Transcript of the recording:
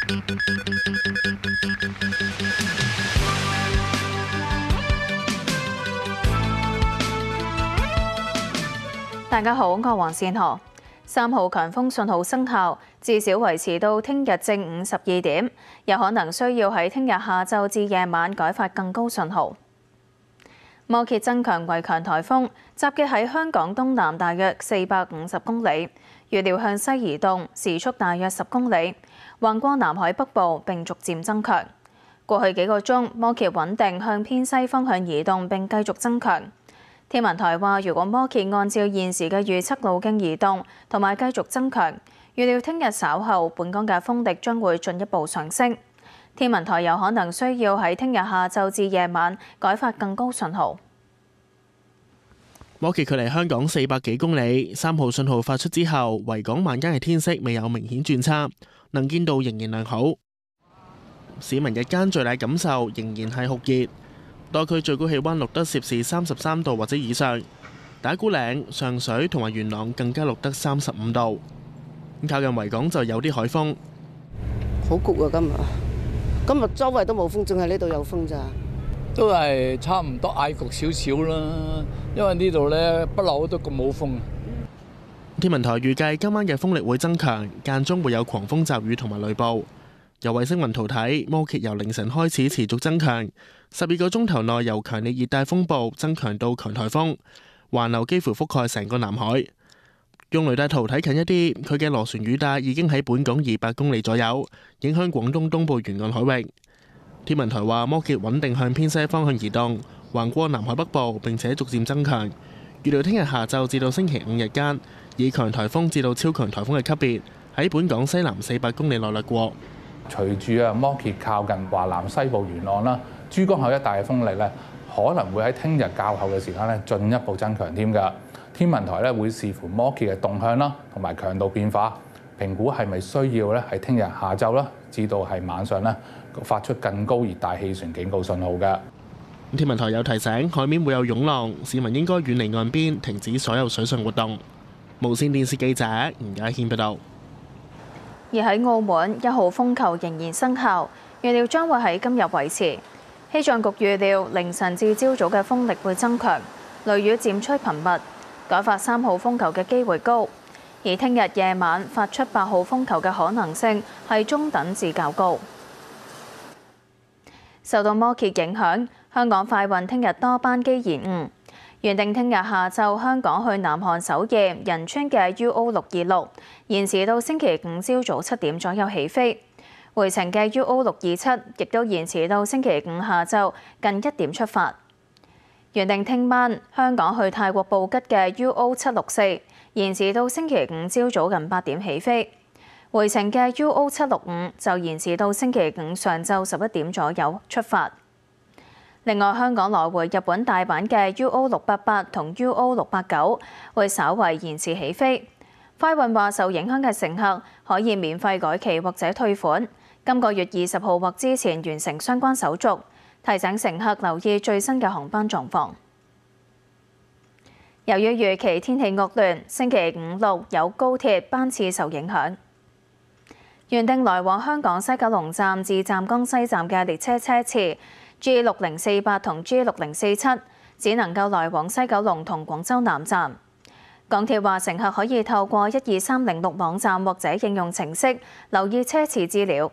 大家好，我係黃善河。3號強風信號生效，至少維持到聽日正午12點，有可能需要喺聽日下晝至夜晚改發更高信號。摩羯增強為強颱風，集結喺香港東南大約450公里，預料向西移動，時速大約10公里，橫過南海北部並逐漸增強。過去幾個鐘，摩羯穩定向偏西方向移動並繼續增強。天文台話，如果摩羯按照現時嘅預測路徑移動同埋繼續增強，預料聽日稍後本港嘅風力將會進一步上升。天文台有可能需要喺聽日下晝至夜晚改發更高信號。摩羯距離香港400幾公里，3號信號發出之後，維港晚間嘅天色未有明顯轉差，能見度仍然良好。市民日間最大感受仍然係酷熱。多區最高氣溫錄得攝氏33度或者以上，打鼓嶺、上水同埋元朗更加錄得35度。靠近維港就有啲海風，好焗啊！今日周圍都冇風，淨係呢度有風咋。都係差唔多嗌焗少少啦，因為呢度呢不嬲都咁冇風。天文台預計今晚嘅風力會增強，間中會有狂風驟雨同埋雷暴。由衛星雲圖睇，摩羯由凌晨開始持續增強，12個鐘頭內由強烈熱帶風暴增強到強颱風，環流幾乎覆蓋成個南海。用雷達圖睇近一啲，佢嘅螺旋雨帶已經喺本港200公里左右，影響廣東東部沿岸海域。天文台話，摩羯穩定向偏西方向移動，橫過南海北部並且逐漸增強。預料聽日下晝至到星期5日間，以強颱風至到超強颱風嘅級別喺本港西南400公里內掠過。隨住摩羯靠近華南西部沿岸啦，珠江口一帶嘅風力咧，可能會喺聽日較後嘅時間咧進一步增強添㗎。天文台咧會視乎摩羯嘅動向啦，同埋強度變化，評估係咪需要咧喺聽日下晝啦，至到係晚上咧發出更高熱帶氣旋警告信號嘅。天文台有提醒，海面會有湧浪，市民應該遠離岸邊，停止所有水上活動。無線電視記者吳家軒報道。而喺澳門，1號風球仍然生效，預料將會喺今日維持。氣象局預料凌晨至朝早嘅風力會增強，雷雨漸趨頻密，改發3號風球嘅機會高。而聽日夜晚發出8號風球嘅可能性係中等至較高。受到摩羯影響，香港快運聽日多班機延誤。原定聽日下晝香港去南韓首夜仁川嘅 UO626，延遲到星期5朝早7點左右起飛。回程嘅 UO627亦都延遲到星期5下晝近1點出發。原定聽晚香港去泰國布吉嘅 UO764，延遲到星期5朝早近8點起飛。回程嘅 UO765就延遲到星期5上晝11點左右出發。另外，香港來回日本大阪嘅 UO688 同 UO689會稍為延遲起飛。快運話受影響嘅乘客可以免費改期或者退款，今個月20號或之前完成相關手續。提醒乘客留意最新嘅航班狀況。由於預期天氣惡劣，星期5、6有高鐵班次受影響。原定來往香港西九龍站至湛江西站嘅列車車次 G6048 同 G6047 只能夠來往西九龍同廣州南站。港鐵話乘客可以透過12306網站或者應用程式留意車次資料。